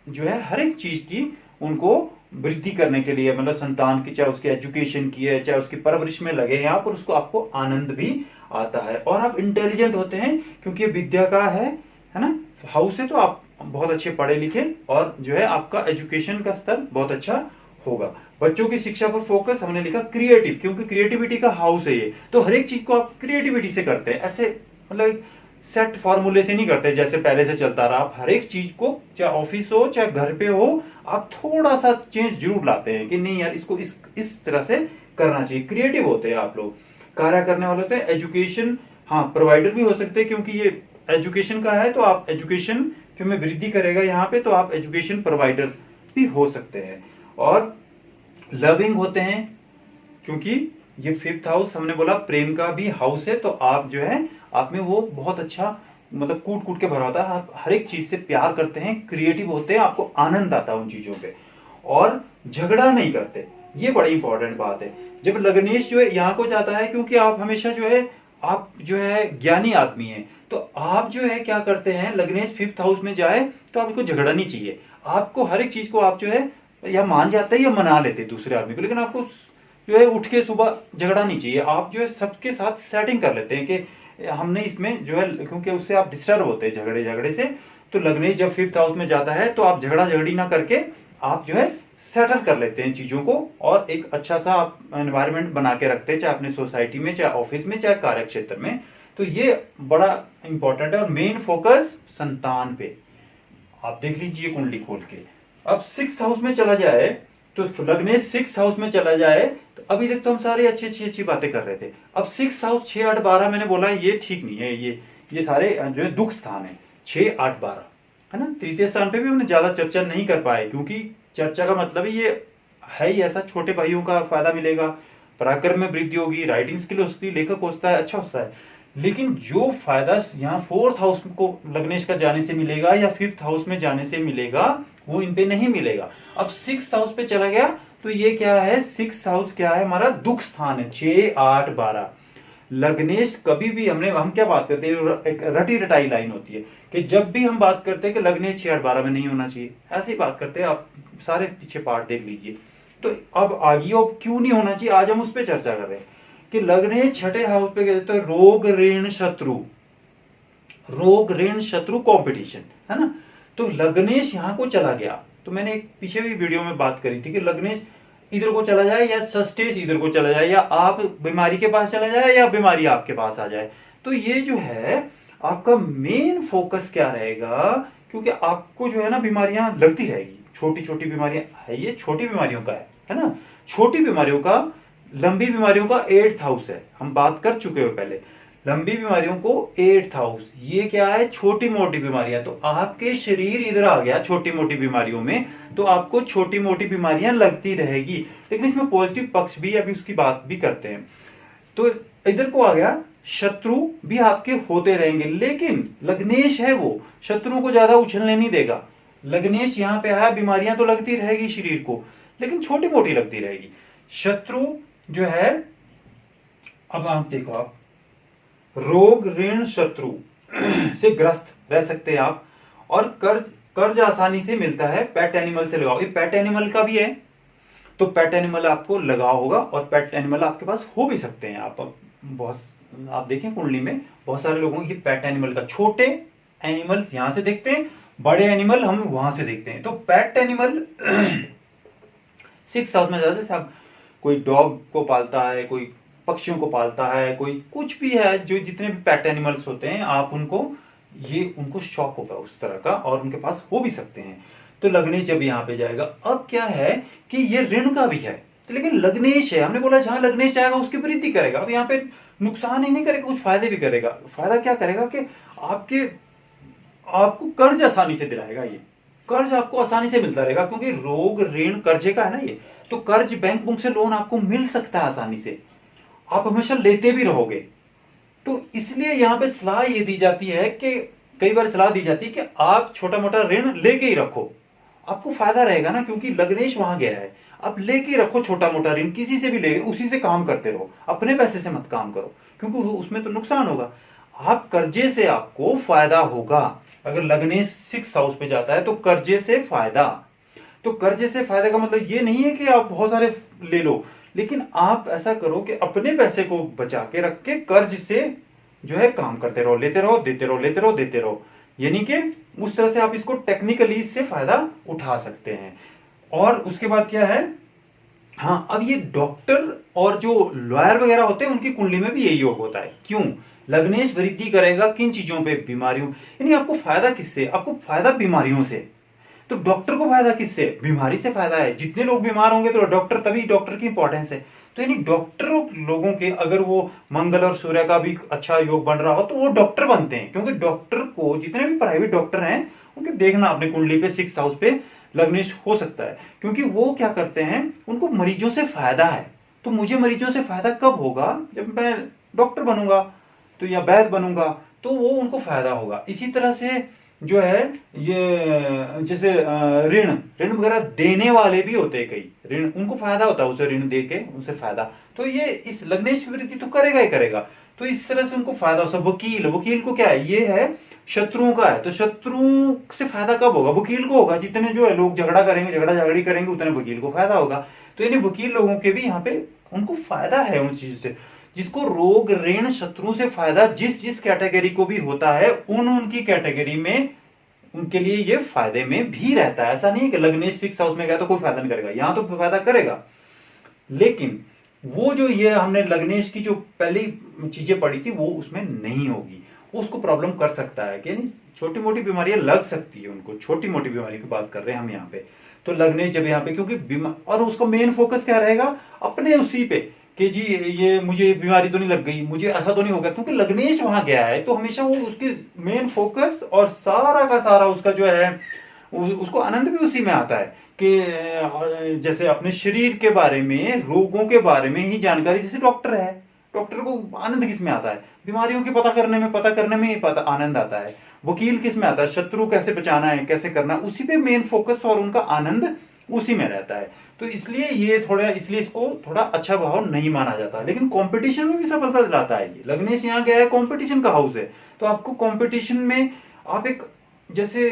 जो है हर एक चीज की उनको वृद्धि करने के लिए, मतलब संतान की, चाहे उसकी एजुकेशन की है, चाहे उसकी परवरिश में लगे हैं आप, और उसको आपको आनंद भी आता है, और आप इंटेलिजेंट होते हैं क्योंकि ये विद्या का है ना हाउस है, तो आप बहुत अच्छे पढ़े लिखे, और जो है आपका एजुकेशन का स्तर बहुत अच्छा होगा। बच्चों की शिक्षा पर फोकस, हमने लिखा क्रिएटिव, क्योंकि क्रिएटिविटी का हाउस है ये, तो हर एक चीज को आप क्रिएटिविटी से करते हैं, ऐसे मतलब सेट फॉर्मूले से नहीं करते जैसे पहले से चलता रहा। आप हर एक चीज को, चाहे ऑफिस हो चाहे घर पे हो, आप थोड़ा सा चेंज जरूर लाते हैं कि नहीं यार इसको इस तरह से करना चाहिए। क्रिएटिव होते हैं आप लोग, कार्य करने वाले होते हैं। एजुकेशन, हाँ प्रोवाइडर भी हो सकते हैं, क्योंकि ये एजुकेशन का है, तो आप एजुकेशन क्यों में वृद्धि करेगा यहाँ पे, तो आप एजुकेशन प्रोवाइडर भी हो सकते हैं। और लविंग होते हैं, क्योंकि ये 5th हाउस हमने बोला प्रेम का भी हाउस है, तो आप जो है आप में वो बहुत अच्छा मतलब कूट कूट के भरा होता है, आप हर एक चीज से प्यार करते हैं, क्रिएटिव होते हैं, आपको आनंद आता है उन चीजों पे, और झगड़ा नहीं करते, ये बड़ी इंपॉर्टेंट बात है। जब लग्नेश जो है यहाँ को जाता है, क्योंकि आप हमेशा जो है आप जो है ज्ञानी आदमी हैं, तो आप जो है क्या करते हैं, लग्नेश 5th हाउस में जाए तो आपको झगड़ा नहीं चाहिए, आपको हर एक चीज को आप जो है या मान जाते हैं या मना लेते हैं दूसरे आदमी को, लेकिन आपको जो है उठ के सुबह झगड़ा नहीं चाहिए। आप जो है सबके साथ सेटिंग कर लेते हैं कि हमने इसमें जो है, क्योंकि उससे आप डिस्टर्ब होते हैं झगड़े से। तो लग्नेश जब 5th हाउस में जाता है तो आप झगड़ा झगड़ी ना करके आप जो है सेटल कर लेते हैं चीजों को, और एक अच्छा सा आप एनवायरनमेंट बना के रखते हैं, चाहे अपने सोसाइटी में, चाहे ऑफिस में, चाहे कार्य क्षेत्र में। तो ये बड़ा इंपॉर्टेंट है। और मेन फोकस संतान पे, आप देख लीजिए कुंडली खोल के। अब 6th हाउस में चला जाए, तो लग्नेश 6th हाउस में चला जाए, तो अभी तक तो हम सारे अच्छी बातें कर रहे थे। अब 6th हाउस 6 8 12 मैंने बोला ये ठीक नहीं है, ये सारे जो है दुख स्थान है, 6 8 12 है ना। तृतीय स्थान पे भी हमने ज्यादा चर्चा नहीं कर पाए, क्योंकि चर्चा का मतलब ये है ही ऐसा, छोटे भाइयों का फायदा मिलेगा, पराक्रम में वृद्धि होगी, राइटिंग स्किल उसकी, लेखक होता है, अच्छा होता है। लेकिन जो फायदा यहाँ 4th हाउस को लग्नेश का जाने से मिलेगा या 5th हाउस में जाने से मिलेगा, वो इन पे नहीं मिलेगा। अब 6th हाउस पे चला गया, तो ये क्या है, 6th हाउस क्या है हमारा, दुख स्थान है, 6 8 12। लग्नेश कभी भी हम क्या बात करते हैं, एक रटी रटाई लाइन होती है कि जब भी हम बात करते हैं कि लग्नेश 6 8 12 में नहीं होना चाहिए, ऐसे ही बात करते हैं। आप सारे पीछे पार्ट देख लीजिए। तो अब आगे अब क्यों नहीं होना चाहिए, आज हम उस पर चर्चा कर रहे हैं कि लग्नेश 6ठे हाउस पे गए तो रोग ऋण शत्रु कॉम्पिटिशन, है ना। तो लग्नेश यहाँ को चला गया, तो मैंने एक पीछे भी वीडियो में बात करी थी कि लग्नेश इधर को चला जाए या सस्टेज इधर को चला जाए, या आप बीमारी के पास चला जाए या बीमारी आपके पास आ जाए। तो ये जो है आपका मेन फोकस क्या रहेगा, क्योंकि आपको जो है ना बीमारियां लगती रहेगी, छोटी छोटी बीमारियां है, ये छोटी बीमारियों का है ना, छोटी बीमारियों का। लंबी बीमारियों का 8th हाउस है, हम बात कर चुके हो पहले। लंबी बीमारियों को 8th हाउस, ये क्या है, छोटी मोटी बीमारियां। तो आपके शरीर इधर आ गया छोटी मोटी बीमारियों में, तो आपको छोटी मोटी बीमारियां लगती रहेगी, लेकिन इसमें पॉजिटिव पक्ष भी, अभी उसकी बात भी करते हैं। तो इधर को आ गया, शत्रु भी आपके होते रहेंगे, लेकिन लग्नेश है वो शत्रुओं को ज्यादा उछलने नहीं देगा। लग्नेश यहाँ पे आया, बीमारियां तो लगती रहेगी शरीर को, लेकिन छोटी मोटी लगती रहेगी। शत्रु जो है अब आप देखो, आप रोग ऋण शत्रु से ग्रस्त रह सकते हैं आप, और कर्ज कर्ज आसानी से मिलता है। पेट एनिमल से लगाओ, ये पेट एनिमल का भी है, तो पेट एनिमल आपको लगाओ होगा, और पेट एनिमल आपके पास हो भी सकते हैं। आप बहुत आप देखें कुंडली में बहुत सारे लोगों की पेट एनिमल का, छोटे एनिमल्स यहां से देखते हैं, बड़े एनिमल हम वहां से देखते हैं। तो पेट एनिमल 6 हाउस में ज्यादा, जैसे आप कोई डॉग को पालता है, कोई पक्षियों को पालता है, कोई कुछ भी है, जो जितने भी पेट एनिमल्स होते हैं, आप उनको शौक होगा उस तरह का, और उनके पास हो भी सकते हैं। तो लग्नेश जब यहाँ पे जाएगा, अब क्या है कि ये ऋण का भी है, तो लेकिन लग्नेश है, हमने बोला जहां लग्नेश जाएगा उसकी वृद्धि करेगा। अब यहाँ पे नुकसान ही नहीं करेगा, कुछ फायदे भी करेगा। फायदा क्या करेगा कि आपको कर्ज आसानी से दिलाएगा। ये कर्ज आपको आसानी से मिलता रहेगा, क्योंकि रोग ऋण कर्जे का है ना ये, तो कर्ज बैंक बुक से लोन आपको मिल सकता है आसानी से, आप हमेशा लेते भी रहोगे। तो इसलिए यहां पे सलाह ये दी जाती है कि कई बार सलाह दी जाती है कि आप छोटा मोटा ऋण लेके ही रखो, आपको फायदा रहेगा ना, क्योंकि लग्नेश वहां गया है। आप लेके ही रखो छोटा मोटा ऋण, किसी से भी ले, उसी से काम करते रहो, अपने पैसे से मत काम करो, क्योंकि उसमें तो नुकसान होगा। आप कर्जे से आपको फायदा होगा। अगर लग्नेश 6 हाउस पे जाता है तो कर्जे से फायदा, तो कर्जे से फायदा का मतलब ये नहीं है कि आप बहुत सारे ले लो, लेकिन आप ऐसा करो कि अपने पैसे को बचा के रख के कर्ज से जो है काम करते रहो, लेते रहो, देते रहो, लेते रहो, देते रहो, यानी कि उस तरह से आप इसको टेक्निकली इससे फायदा उठा सकते हैं। और उसके बाद क्या है, हाँ, अब ये डॉक्टर और जो लॉयर वगैरह होते हैं उनकी कुंडली में भी यही योग होता है। क्यों? लग्नेश वृद्धि करेगा किन चीजों पे? बीमारियों, यानी आपको फायदा किससे? आपको फायदा बीमारियों से। तो डॉक्टर को फायदा किससे? बीमारी से फायदा है। जितने लोग बीमार होंगे तो डॉक्टर, तभी डॉक्टर की इंपॉर्टेंस है। तो यानी डॉक्टर लोगों के, अगर वो मंगल और सूर्य का भी अच्छा योग बन रहा हो तो वो डॉक्टर बनते हैं, क्योंकि डॉक्टर को, जितने भी प्राइवेट डॉक्टर हैं उनके देखना अपने कुंडली पे 6 हाउस पे लग्नेश हो सकता है, क्योंकि वो क्या करते हैं, उनको मरीजों से फायदा है। तो मुझे मरीजों से फायदा कब होगा? जब मैं डॉक्टर बनूंगा, तो या वैद्य बनूंगा, तो वो उनको फायदा होगा। इसी तरह से जो है ये, जैसे ऋण ऋण वगैरह देने वाले भी होते हैं, कई ऋण, उनको फायदा होता है उसे ऋण दे के, उनसे फायदा। तो ये इस लग्नेश वृद्धि तो करेगा ही करेगा, तो इस तरह से उनको फायदा होता है। वकील, वकील को क्या है, ये है शत्रुओं का है, तो शत्रुओं से फायदा कब होगा? वकील को होगा। जितने जो है लोग झगड़ा करेंगे, झगड़ा झगड़ी करेंगे, उतने वकील को फायदा होगा। तो यानी वकील लोगों के भी यहाँ पे उनको फायदा है उन चीज से। जिसको रोग ऋण शत्रु से फायदा जिस जिस कैटेगरी को भी होता है, उनकी कैटेगरी में उनके लिए ये फायदे में भी रहता है। ऐसा नहीं है कि लग्नेश 6 हाउस में गया तो कोई फायदा नहीं करेगा, यहां तो फायदा करेगा, लेकिन वो जो ये हमने लग्नेश की जो पहली चीजें पढ़ी थी वो उसमें नहीं होगी, उसको प्रॉब्लम कर सकता है कि छोटी मोटी बीमारियां लग सकती है उनको, छोटी मोटी बीमारी की बात कर रहे हैं हम यहाँ पे। तो लग्नेश जब यहाँ पे, क्योंकि बीमार, और उसका मेन फोकस क्या रहेगा? अपने उसी पे कि जी ये मुझे बीमारी तो नहीं लग गई, मुझे ऐसा तो नहीं होगा, क्योंकि लग्नेश वहां गया है, तो हमेशा वो उसके मेन फोकस और सारा का सारा उसका जो है उसको आनंद भी उसी में आता है कि जैसे अपने शरीर के बारे में, रोगों के बारे में ही जानकारी, जैसे डॉक्टर है, डॉक्टर को आनंद किस में आता है? बीमारियों की पता करने में ही आनंद आता है। वकील किस में आता है? शत्रु कैसे बचाना है, कैसे करना, उसी पे मेन फोकस और उनका आनंद उसी में रहता है। तो इसलिए इसलिए इसको थोड़ा अच्छा भाव नहीं माना जाता, लेकिन कंपटीशन में भी सफलता दिलाता है। ये लग्नेश यहाँ गया है, कंपटीशन का हाउस है, तो आपको कंपटीशन में आप एक, जैसे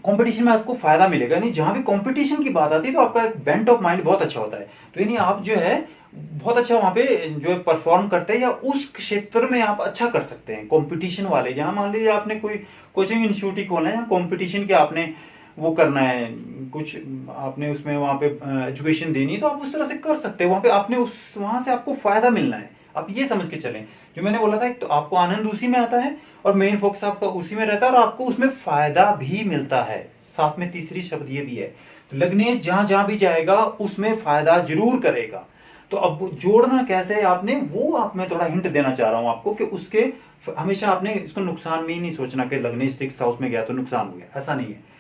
कंपटीशन में आपको फायदा मिलेगा। नहीं, जहां भी कंपटीशन की बात आती है तो आपका एक बेंट ऑफ माइंड बहुत अच्छा होता है, तो यानी आप जो है बहुत अच्छा वहां पे जो है परफॉर्म करते हैं, या उस क्षेत्र में आप अच्छा कर सकते हैं। कंपटीशन वाले, जहां मान लीजिए आपने कोई कोचिंग इंस्टीट्यूट ही खोलना है, या कंपटीशन के आपने वो करना है, कुछ आपने उसमें वहां पे एजुकेशन देनी है, तो आप उस तरह से कर सकते हैं। वहां पे आपने वहां से आपको फायदा मिलना है, आप ये समझ के चलें। जो मैंने बोला था, तो आपको आनंद उसी में आता है और मेन फोकस आपका उसी में रहता है, और आपको उसमें फायदा भी मिलता है। साथ में तीसरी शब्द ये भी है, तो लग्नेश जहां जहां भी जाएगा उसमें फायदा जरूर करेगा। तो अब जोड़ना कैसे है आपने, वो आप मैं थोड़ा हिंट देना चाह रहा हूं आपको, कि उसके हमेशा आपने इसको नुकसान में ही नहीं सोचना कि लग्नेश 6 हाउस में गया तो नुकसान हो गया, ऐसा नहीं है।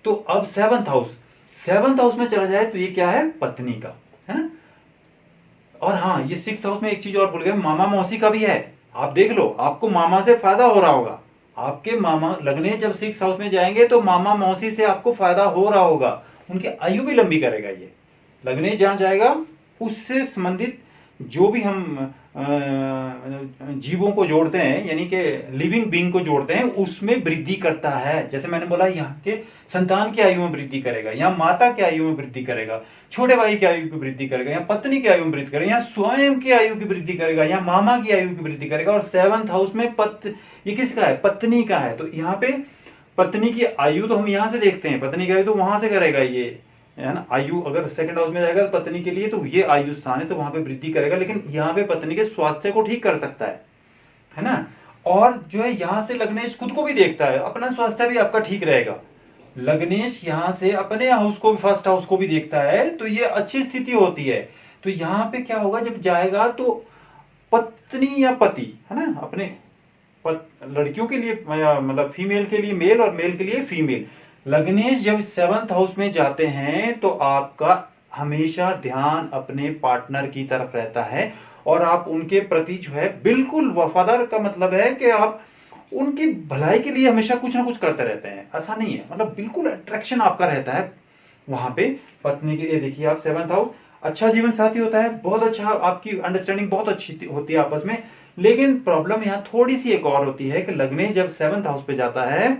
तो अब 7th हाउस में चला जाए तो ये क्या है? पत्नी का है। और हाँ, ये 6 हाउस में एक चीज और भूल गए, मामा मौसी का भी है। आप देख लो, आपको मामा से फायदा हो रहा होगा। आपके मामा लग्नेश जब 6 हाउस में जाएंगे तो मामा मौसी से आपको फायदा हो रहा होगा, उनकी आयु भी लंबी करेगा। ये लग्नेश जहां जाएगा उससे संबंधित जो भी हम जीवों को जोड़ते हैं, यानी कि लिविंग बीइंग को जोड़ते हैं, उसमें वृद्धि करता है। जैसे मैंने बोला, यहाँ के संतान की आयु में वृद्धि करेगा, यहाँ माता की आयु में वृद्धि करेगा, छोटे भाई की आयु की वृद्धि करेगा, यहाँ पत्नी की आयु में वृद्धि करेगा, यहाँ स्वयं की आयु की वृद्धि करेगा, यहाँ मामा की आयु की वृद्धि करेगा। और 7th हाउस में ये किसका है? पत्नी का है। तो यहाँ पे पत्नी की आयु तो हम यहाँ से देखते हैं, पत्नी की आयु तो वहां से करेगा ये, है ना। आयु अगर 2nd हाउस में जाएगा तो पत्नी के लिए तो ये आयु स्थान है, तो वहां पे वृद्धि करेगा, लेकिन यहाँ पे पत्नी के स्वास्थ्य को ठीक कर सकता है ना। और जो है यहाँ से लग्नेश खुद को भी देखता है, अपना स्वास्थ्य भी आपका ठीक रहेगा। लग्नेश यहाँ से अपने हाउस को भी, 1st हाउस को भी देखता है, तो ये अच्छी स्थिति होती है। तो यहाँ पे क्या होगा, जब जाएगा तो पत्नी या पति, है ना, अपने लड़कियों के लिए मतलब फीमेल के लिए मेल और मेल के लिए फीमेल, लग्नेश जब 7th हाउस में जाते हैं तो आपका हमेशा ध्यान अपने पार्टनर की तरफ रहता है, और आप उनके प्रति जो है बिल्कुल वफादार, का मतलब है कि आप उनकी भलाई के लिए हमेशा कुछ ना कुछ करते रहते हैं। ऐसा नहीं है, मतलब बिल्कुल अट्रैक्शन आपका रहता है वहां पे पत्नी के लिए। देखिए आप 7th हाउस अच्छा जीवन साथी होता है, बहुत अच्छा, आपकी अंडरस्टैंडिंग बहुत अच्छी होती है आपस में। लेकिन प्रॉब्लम यहाँ थोड़ी सी एक और होती है कि लग्नेश जब 7th हाउस पे जाता है,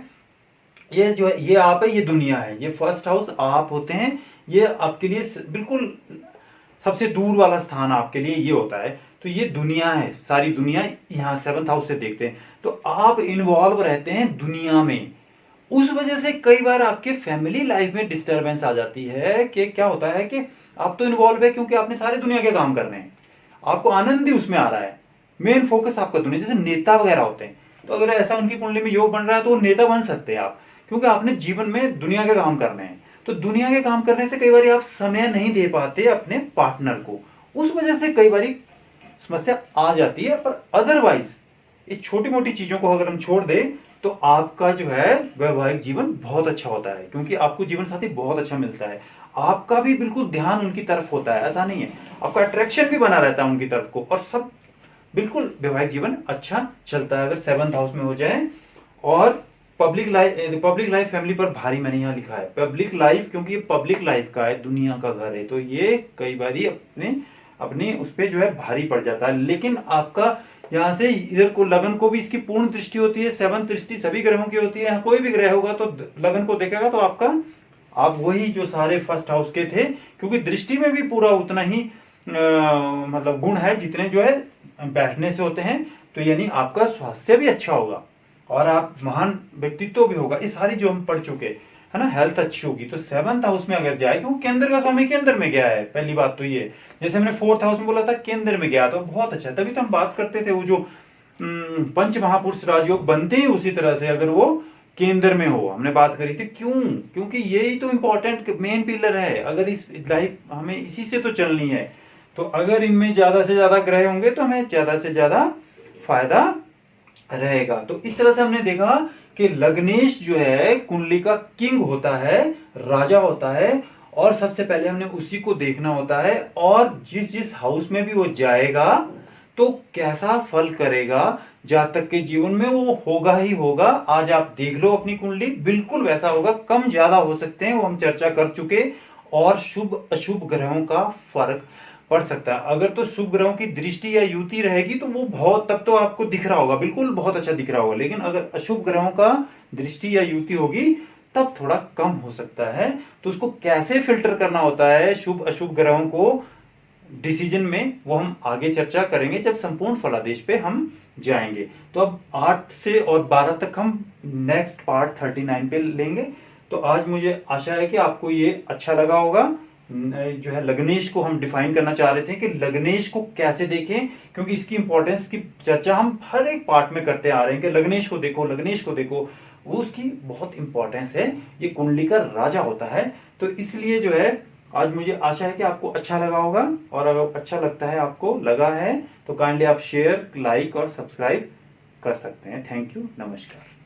ये जो है, ये आप है, ये दुनिया है, ये 1st हाउस आप होते हैं, ये आपके लिए बिल्कुल सबसे दूर वाला स्थान आपके लिए ये होता है। तो ये दुनिया है, सारी दुनिया यहाँ 7th हाउस से देखते हैं, तो आप इन्वॉल्व रहते हैं दुनिया में। उस वजह से कई बार आपके फैमिली लाइफ में डिस्टरबेंस आ जाती है कि क्या होता है कि आप तो इन्वॉल्व है क्योंकि आपने सारे दुनिया के काम करने हैं, आपको आनंद ही उसमें आ रहा है, मेन फोकस आपका दुनिया। जैसे नेता वगैरह होते हैं, तो अगर ऐसा उनकी कुंडली में योग बन रहा है तो वो नेता बन सकते हैं आप, क्योंकि आपने जीवन में दुनिया के काम करने हैं। तो दुनिया के काम करने से कई बार आप समय नहीं दे पाते अपने पार्टनर को, उस वजह से कई बार समस्या आ जाती है। पर अदरवाइज ये छोटी मोटी चीजों को अगर हम छोड़ दें तो आपका जो है वैवाहिक जीवन बहुत अच्छा होता है, क्योंकि आपको जीवन साथी बहुत अच्छा मिलता है, आपका भी बिल्कुल ध्यान उनकी तरफ होता है, ऐसा नहीं है, आपका अट्रैक्शन भी बना रहता है उनकी तरफ को, और सब बिल्कुल वैवाहिक जीवन अच्छा चलता है अगर 7th हाउस में हो जाए। और पब्लिक लाइफ फैमिली पर भारी, मैंने यहाँ लिखा है पब्लिक लाइफ, क्योंकि ये पब्लिक लाइफ का है, दुनिया का घर है, तो ये कई बार अपने उस पर जो है भारी पड़ जाता है। लेकिन आपका यहाँ से इधर को लगन को भी इसकी पूर्ण दृष्टि होती है, 7th दृष्टि सभी ग्रहों की होती है। कोई भी ग्रह होगा तो लगन को देखेगा तो आप वही जो सारे 1st हाउस के थे, क्योंकि दृष्टि में भी पूरा उतना ही मतलब गुण है जितने जो है बैठने से होते हैं। तो यानी आपका स्वास्थ्य भी अच्छा होगा और आप महान व्यक्तित्व भी होगा, ये सारी जो हम पढ़ चुके है ना, हेल्थ अच्छी होगी। तो 7th हाउस में अगर जाए, क्योंकि केंद्र का स्वामी केंद्र में गया है, पहली बात तो ये, जैसे हमने 4th हाउस में बोला था केंद्र में गया, तो बहुत अच्छा है। तभी तो हम बात करते थे वो जो पंच महापुरुष राजयोग बनते हैं उसी तरह से अगर वो केंद्र में हो, हमने बात करी थी। क्योंकि यही तो इंपॉर्टेंट मेन पिलर है, अगर इस लाइफ हमें इसी से तो चलनी है। तो अगर इनमें ज्यादा से ज्यादा ग्रह होंगे तो हमें ज्यादा से ज्यादा फायदा रहेगा। तो इस तरह से हमने देखा कि लग्नेश जो है कुंडली का किंग होता है, राजा होता है, और सबसे पहले हमने उसी को देखना होता है। और जिस जिस हाउस में भी वो जाएगा तो कैसा फल करेगा जातक के जीवन में, वो होगा ही होगा। आज आप देख लो अपनी कुंडली, बिल्कुल वैसा होगा, कम ज्यादा हो सकते हैं, वो हम चर्चा कर चुके। और शुभ अशुभ ग्रहों का फर्क पड़ सकता है। अगर तो शुभ ग्रहों की दृष्टि या युति रहेगी तो वो बहुत, तब तो आपको दिख रहा होगा, बिल्कुल बहुत अच्छा दिख रहा होगा। लेकिन अगर अशुभ ग्रहों का दृष्टि या युति होगी तब थोड़ा कम हो सकता है। तो उसको कैसे फिल्टर करना होता है शुभ अशुभ ग्रहों को डिसीजन में, वो हम आगे चर्चा करेंगे जब संपूर्ण फलादेश पे हम जाएंगे। तो अब 8 से और 12 तक हम नेक्स्ट पार्ट 39 पे लेंगे। तो आज मुझे आशा है कि आपको ये अच्छा लगा होगा। जो है लग्नेश को हम डिफाइन करना चाह रहे थे कि लग्नेश को कैसे देखें, क्योंकि इसकी इंपॉर्टेंस की चर्चा हम हर एक पार्ट में करते आ रहे हैं कि लग्नेश को देखो, लग्नेश को देखो, वो उसकी बहुत इंपॉर्टेंस है, ये कुंडली का राजा होता है। तो इसलिए जो है आज मुझे आशा है कि आपको अच्छा लगा होगा। और अगर अच्छा लगता है, आपको लगा है, तो काइंडली आप शेयर, लाइक और सब्सक्राइब कर सकते हैं। थैंक यू, नमस्कार।